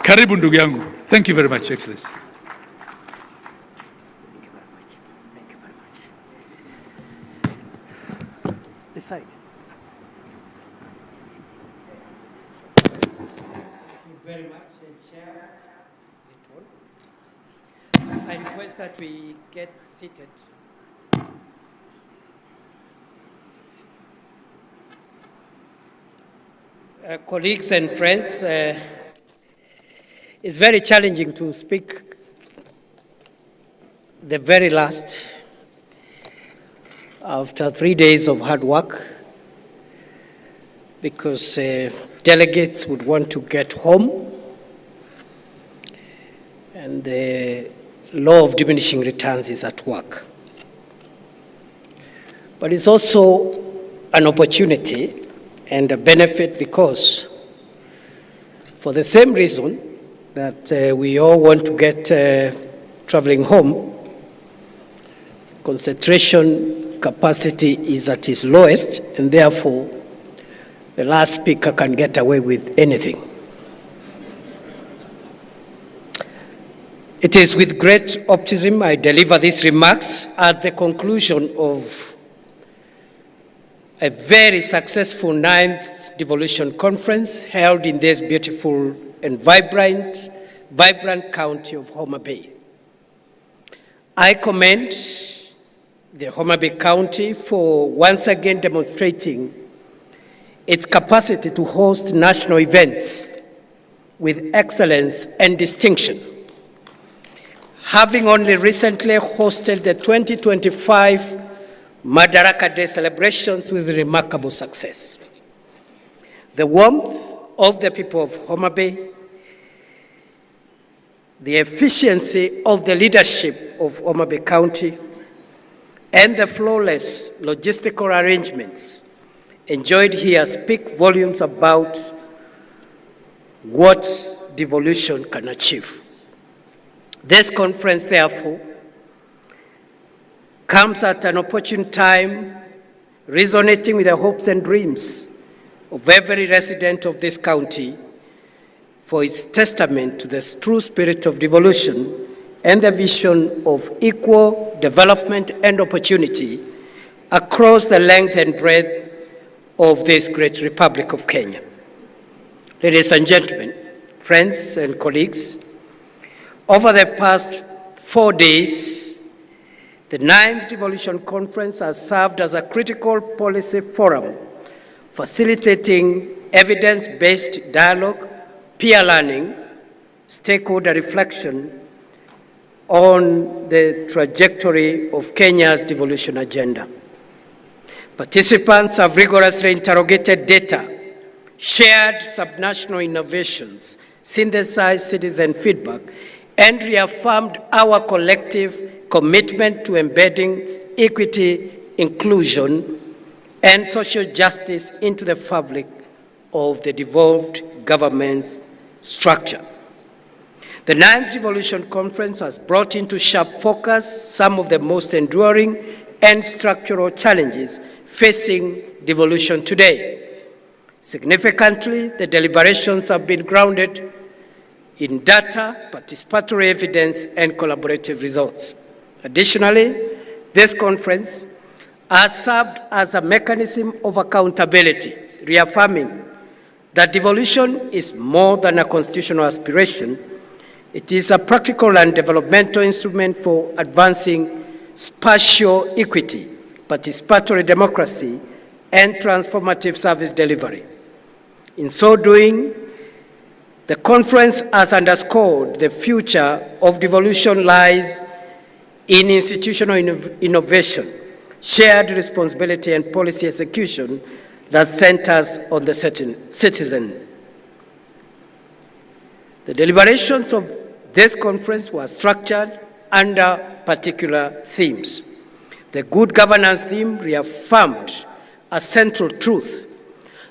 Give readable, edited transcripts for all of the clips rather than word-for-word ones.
Karibu ndugu yangu. Thank you very much, Excellency. This side. Thank you very much, Chair. Is it on? I request that we get seated. Colleagues and friends, it's very challenging to speak the very last after 3 days of hard work, because delegates would want to get home, and the law of diminishing returns is at work. But it's also an opportunity and a benefit, because for the same reason that we all want to get traveling home, concentration capacity is at its lowest, and therefore the last speaker can get away with anything. It is with great optimism I deliver these remarks at the conclusion of a very successful 9th Devolution Conference held in this beautiful and vibrant county of Homa Bay. I commend the Homa Bay County for once again demonstrating its capacity to host national events with excellence and distinction, having only recently hosted the 2025 Madaraka Day celebrations with remarkable success. The warmth of the people of Homa Bay, the efficiency of the leadership of Homa Bay County, and the flawless logistical arrangements enjoyed here speak volumes about what devolution can achieve. This conference, therefore, comes at an opportune time, resonating with the hopes and dreams of every resident of this county, for its testament to the true spirit of devolution and the vision of equal development and opportunity across the length and breadth of this great Republic of Kenya. Ladies and gentlemen, friends and colleagues, over the past 4 days, the 9th Devolution Conference has served as a critical policy forum, facilitating evidence-based dialogue, peer learning, stakeholder reflection on the trajectory of Kenya's devolution agenda. Participants have rigorously interrogated data, shared subnational innovations, synthesized citizen feedback, and reaffirmed our collective commitment to embedding equity, inclusion, and social justice into the fabric of the devolved government's structure. The 9th Devolution Conference has brought into sharp focus some of the most enduring and structural challenges facing devolution today. Significantly, the deliberations have been grounded in data, participatory evidence, and collaborative results. Additionally, this conference has served as a mechanism of accountability, reaffirming that devolution is more than a constitutional aspiration. It is a practical and developmental instrument for advancing spatial equity, participatory democracy, and transformative service delivery. In so doing, the conference has underscored the future of devolution lies in institutional innovation, shared responsibility, and policy execution that centers on the citizen. The deliberations of this conference were structured under particular themes. The good governance theme reaffirmed a central truth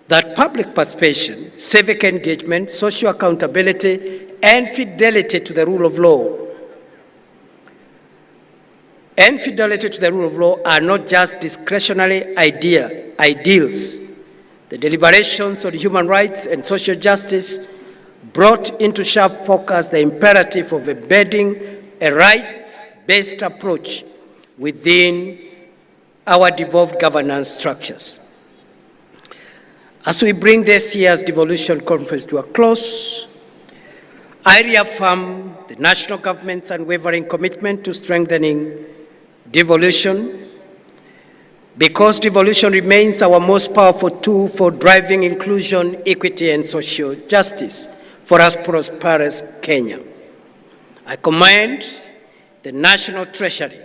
that public participation, civic engagement, social accountability, and fidelity to the rule of law are not just discretionary ideals. The deliberations on human rights and social justice brought into sharp focus the imperative of embedding a rights-based approach within our devolved governance structures. As we bring this year's Devolution Conference to a close, I reaffirm the national government's unwavering commitment to strengthening devolution, because devolution remains our most powerful tool for driving inclusion, equity, and social justice for us prosperous Kenya. I commend the National Treasury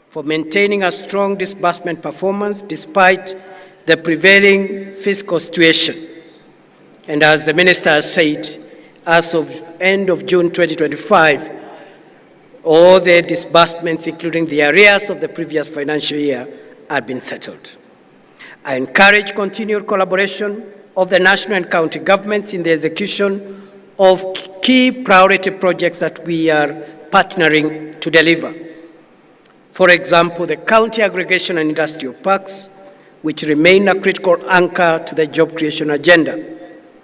for maintaining a strong disbursement performance despite the prevailing fiscal situation. And as the Minister has said, as of end of June 2025, all the disbursements, including the arrears of the previous financial year, have been settled. I encourage continued collaboration of the national and county governments in the execution of key priority projects that we are partnering to deliver. For example, the county aggregation and industrial parks, which remain a critical anchor to the job creation agenda.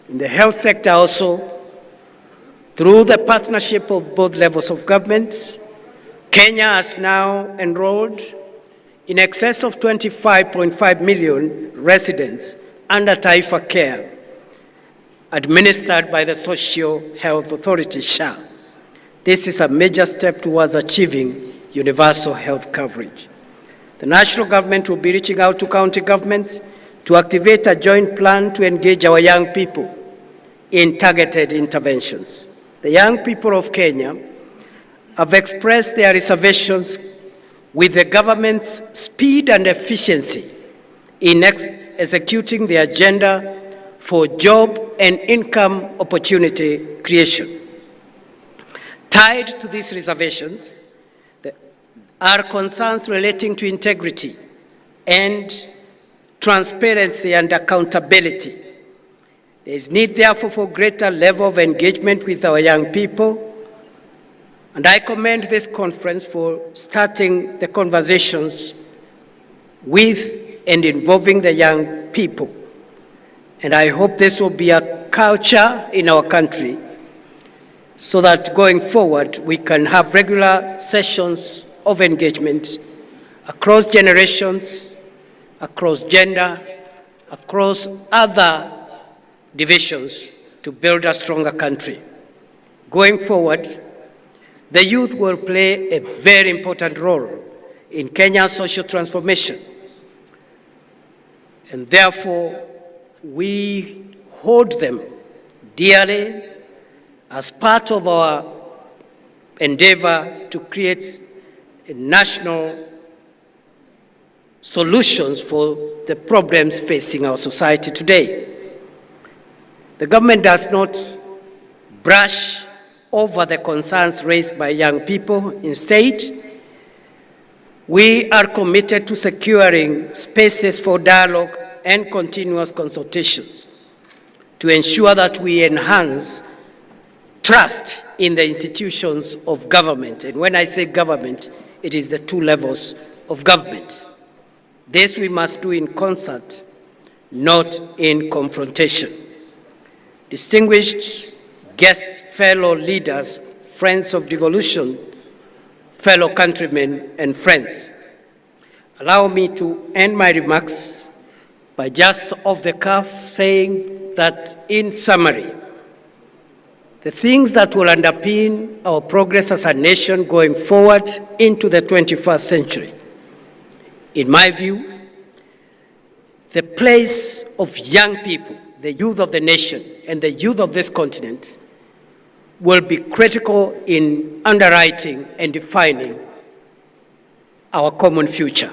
In the health sector also, through the partnership of both levels of government, Kenya has now enrolled in excess of 25.5 million residents under Taifa Care, administered by the Social Health Authority, SHA. This is a major step towards achieving universal health coverage. The national government will be reaching out to county governments to activate a joint plan to engage our young people in targeted interventions. The young people of Kenya have expressed their reservations with the government's speed and efficiency in executing the agenda for job and income opportunity creation. Tied to these reservations are concerns relating to integrity and transparency and accountability. There is need, therefore, for greater level of engagement with our young people, and I commend this conference for starting the conversations with and involving the young people. And I hope this will be a culture in our country so that going forward we can have regular sessions of engagement across generations, across gender, across other divisions to build a stronger country. Going forward, the youth will play a very important role in Kenya's social transformation. And therefore, we hold them dearly as part of our endeavor to create national solutions for the problems facing our society today. The government does not brush over the concerns raised by young people. Instead, we are committed to securing spaces for dialogue and continuous consultations to ensure that we enhance trust in the institutions of government. And when I say government, it is the two levels of government. This we must do in concert, not in confrontation. Distinguished guests, fellow leaders, friends of devolution, fellow countrymen and friends, allow me to end my remarks by just off the cuff saying that in summary, the things that will underpin our progress as a nation going forward into the 21st century, in my view, the place of young people, the youth of the nation and the youth of this continent will be critical in underwriting and defining our common future.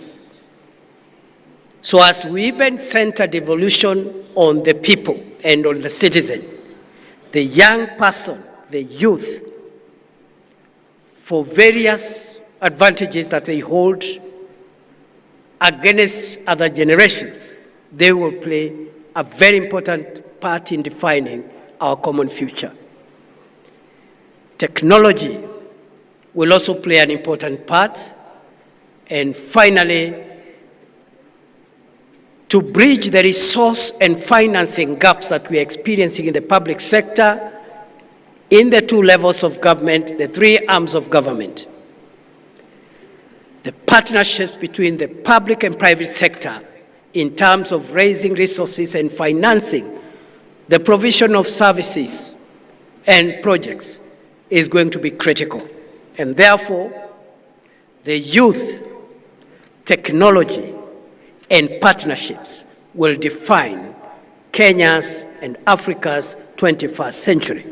So as we even center devolution on the people and on the citizen, the young person, the youth, for various advantages that they hold against other generations, they will play a very important part in defining our common future. Technology will also play an important part. And finally, to bridge the resource and financing gaps that we are experiencing in the public sector in the two levels of government, the three arms of government. The partnerships between the public and private sector in terms of raising resources and financing the provision of services and projects is going to be critical. And therefore, the youth, technology, and partnerships will define Kenya's and Africa's 21st century.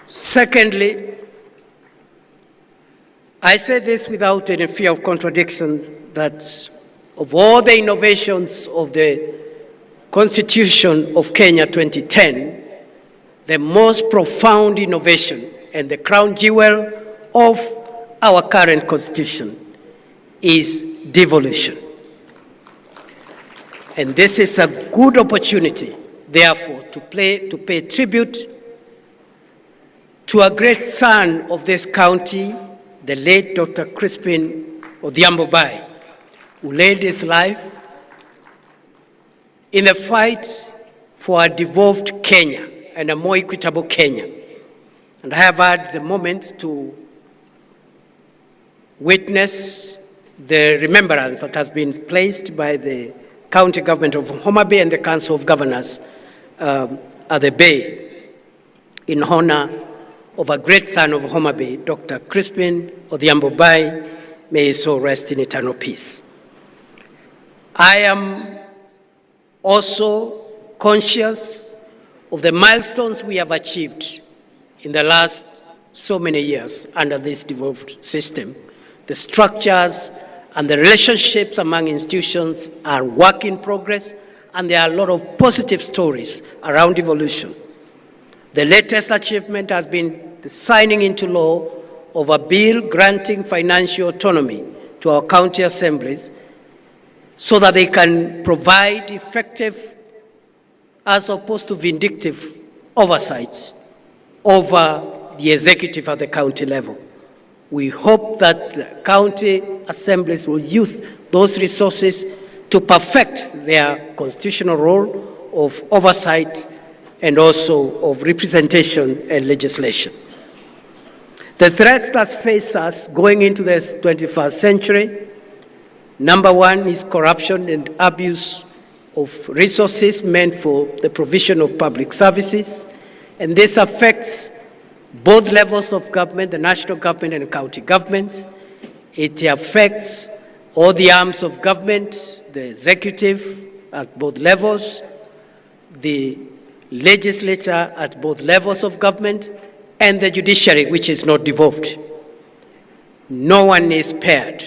Secondly, I say this without any fear of contradiction, that of all the innovations of the Constitution of Kenya 2010, the most profound innovation and the crown jewel of our current Constitution is devolution. And this is a good opportunity, therefore, to pay tribute to a great son of this county, the late Dr. Crispin Odhiambo, who laid his life in the fight for a devolved Kenya and a more equitable Kenya. And I have had the moment to witness the remembrance that has been placed by the county government of Homa Bay and the Council of Governors at the Bay in honor of a great son of Homa Bay, Dr. Crispin Odhiambo. May his soul rest in eternal peace. I am also conscious of the milestones we have achieved in the last so many years under this devolved system. The structures and the relationships among institutions are work in progress, and there are a lot of positive stories around devolution. The latest achievement has been the signing into law of a bill granting financial autonomy to our county assemblies so that they can provide effective, as opposed to vindictive, oversights over the executive at the county level. We hope that the county assemblies will use those resources to perfect their constitutional role of oversight and also of representation and legislation. The threats that face us going into the 21st century, number one is corruption and abuse of resources meant for the provision of public services, and this affects both levels of government, the national government and county governments. It affects all the arms of government, the executive at both levels, the legislature at both levels of government, and the judiciary, which is not devolved. No one is spared.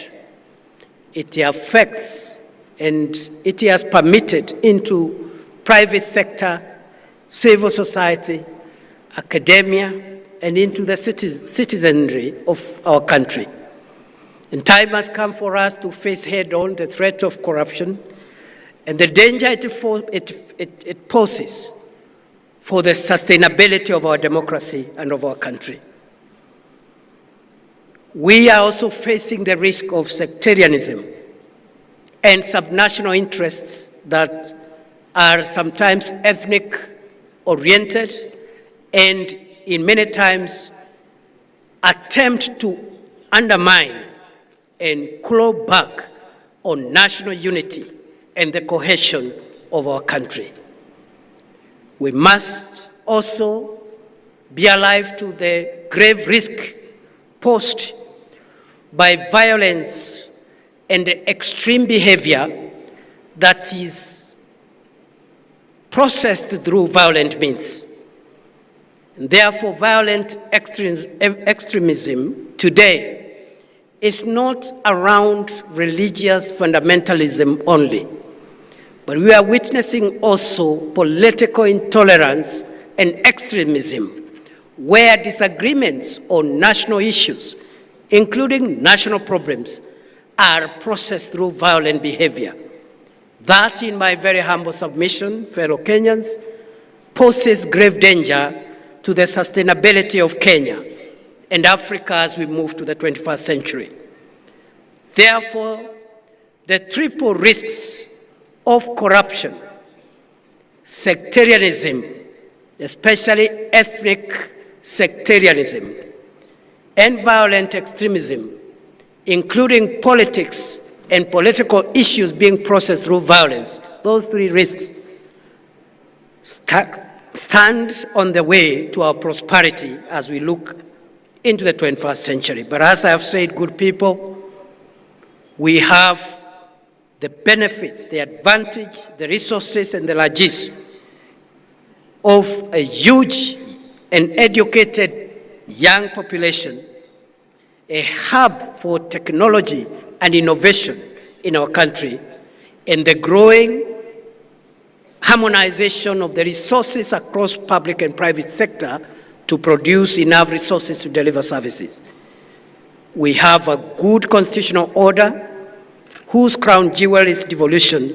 It affects and it has permitted into private sector, civil society, academia, and into the citizenry of our country. And time has come for us to face head-on the threat of corruption and the danger it poses for the sustainability of our democracy and of our country. We are also facing the risk of sectarianism and subnational interests that are sometimes ethnic-oriented and in many times attempt to undermine and claw back on national unity and the cohesion of our country. We must also be alive to the grave risk posed by violence and extreme behavior that is processed through violent means. And therefore, violent extremism today is not around religious fundamentalism only, but we are witnessing also political intolerance and extremism, where disagreements on national issues, including national problems, are processed through violent behavior. That, in my very humble submission, fellow Kenyans, poses grave danger to the sustainability of Kenya and Africa as we move to the 21st century. Therefore, the triple risks of corruption, sectarianism, especially ethnic sectarianism and violent extremism, including politics and political issues being processed through violence. Those three risks stand on the way to our prosperity as we look into the 21st century. But as I have said, good people, we have the benefits, the advantage, the resources, and the logistics of a huge and educated young population, a hub for technology and innovation in our country, and the growing harmonization of the resources across public and private sector to produce enough resources to deliver services. We have a good constitutional order whose crown jewel is devolution,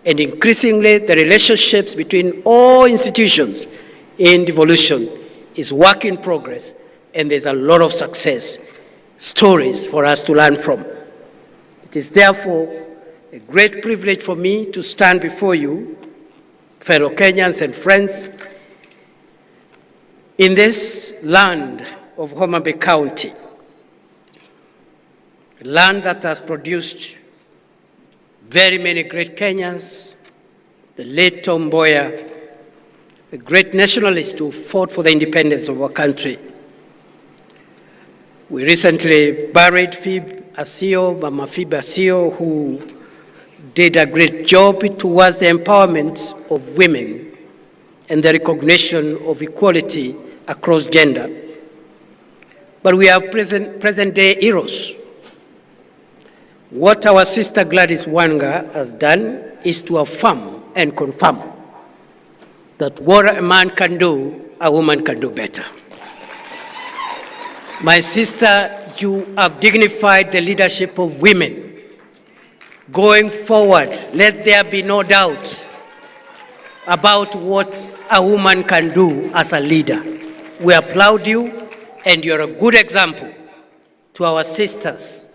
and increasingly the relationships between all institutions in devolution is work in progress, and there's a lot of success stories for us to learn from. It is therefore a great privilege for me to stand before you, fellow Kenyans and friends, in this land of Homa Bay County, a land that has produced very many great Kenyans, the late Tom Mboya, a great nationalist who fought for the independence of our country. We recently buried Mama Phoebe Asio, who did a great job towards the empowerment of women and the recognition of equality across gender. But we have present-day heroes. What our sister Gladys Wanga has done is to affirm and confirm that what a man can do, a woman can do better. My sister, you have dignified the leadership of women. Going forward, let there be no doubt about what a woman can do as a leader. We applaud you, and you're a good example to our sisters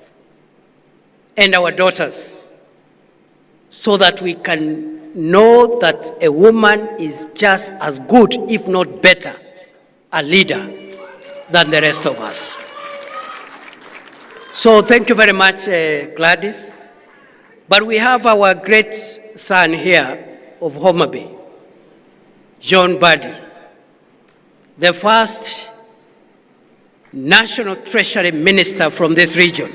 and our daughters, so that we can know that a woman is just as good, if not better, a leader than the rest of us. So thank you very much, Gladys. But we have our great son here of Homa Bay, John Buddy, the first National Treasury Minister from this region,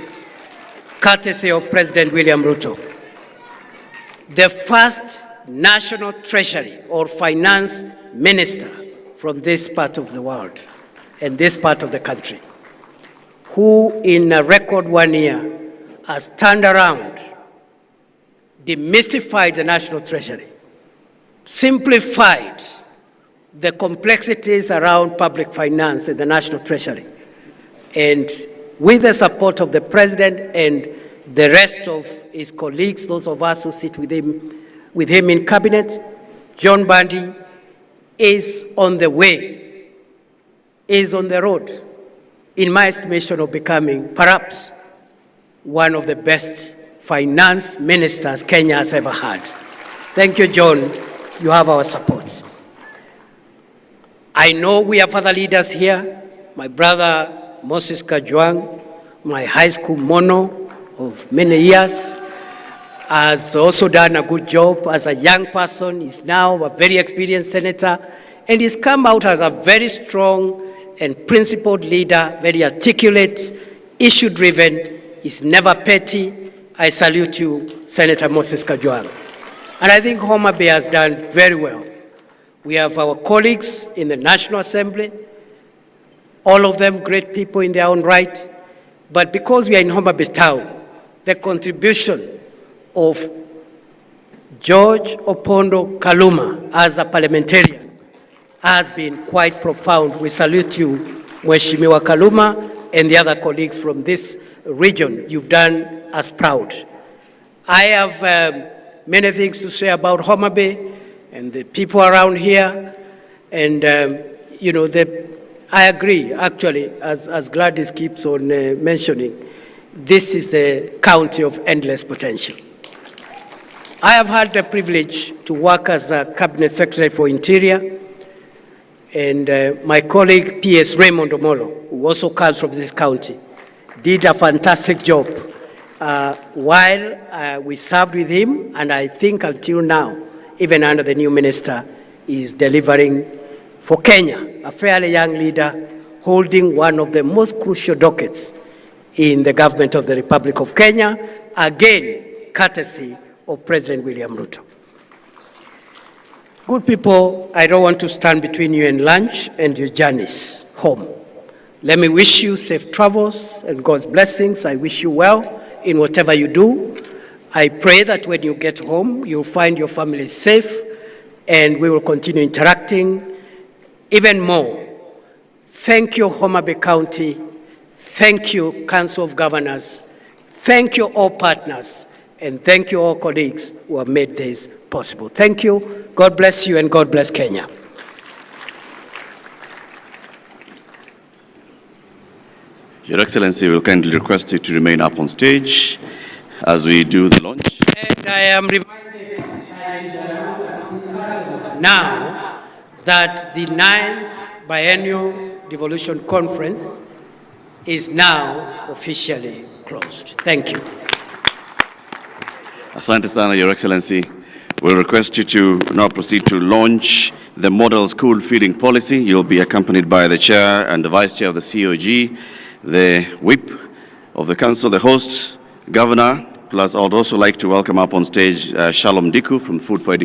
courtesy of President William Ruto. The first National Treasury or Finance Minister from this part of the world and this part of the country, who in a record 1 year has turned around, demystified the National Treasury, simplified the complexities around public finance in the National Treasury, and with the support of the President and the rest of his colleagues, those of us who sit with him in cabinet, John Buddy is on the way, is on the road, in my estimation, of becoming perhaps one of the best finance ministers Kenya has ever had. Thank you, John. You have our support. I know we have other leaders here. My brother Moses Kajwang, my high school mono of many years, has also done a good job as a young person. He's now a very experienced senator, and he's come out as a very strong and principled leader, very articulate, issue-driven. He's never petty. I salute you, Senator Moses Kajwang. And I think Homa Bay has done very well. We have our colleagues in the National Assembly, all of them great people in their own right. But because we are in Homa Bay town, the contribution of George Opondo Kaluma as a parliamentarian has been quite profound. We salute you, Mheshimiwa Kaluma, and the other colleagues from this region. You've done us proud. I have many things to say about Homa Bay and the people around here, and I agree, actually, as Gladys keeps on mentioning, this is the county of endless potential. I have had the privilege to work as a Cabinet Secretary for Interior, And my colleague, P.S. Raymond Omolo, who also comes from this county, did a fantastic job while we served with him, and I think until now, even under the new minister, is delivering for Kenya, a fairly young leader holding one of the most crucial dockets in the government of the Republic of Kenya, again, courtesy of President William Ruto. Good people, I don't want to stand between you and lunch and your journeys home. Let me wish you safe travels and God's blessings. I wish you well in whatever you do. I pray that when you get home, you'll find your family safe, and we will continue interacting even more. Thank you, Homa Bay County. Thank you, Council of Governors. Thank you, all partners. And thank you, all colleagues who have made this possible. Thank you. God bless you, and God bless Kenya. Your Excellency, we will kindly request you to remain up on stage as we do the launch. And I am reminded now that the 9th Biennial Devolution Conference is now officially closed. Thank you. Asante sana, Your Excellency. We'll request you to now proceed to launch the model school feeding policy. You'll be accompanied by the chair and the vice chair of the COG, the whip of the council, the host, governor. Plus, I would also like to welcome up on stage Shalom Diku from Food for Education.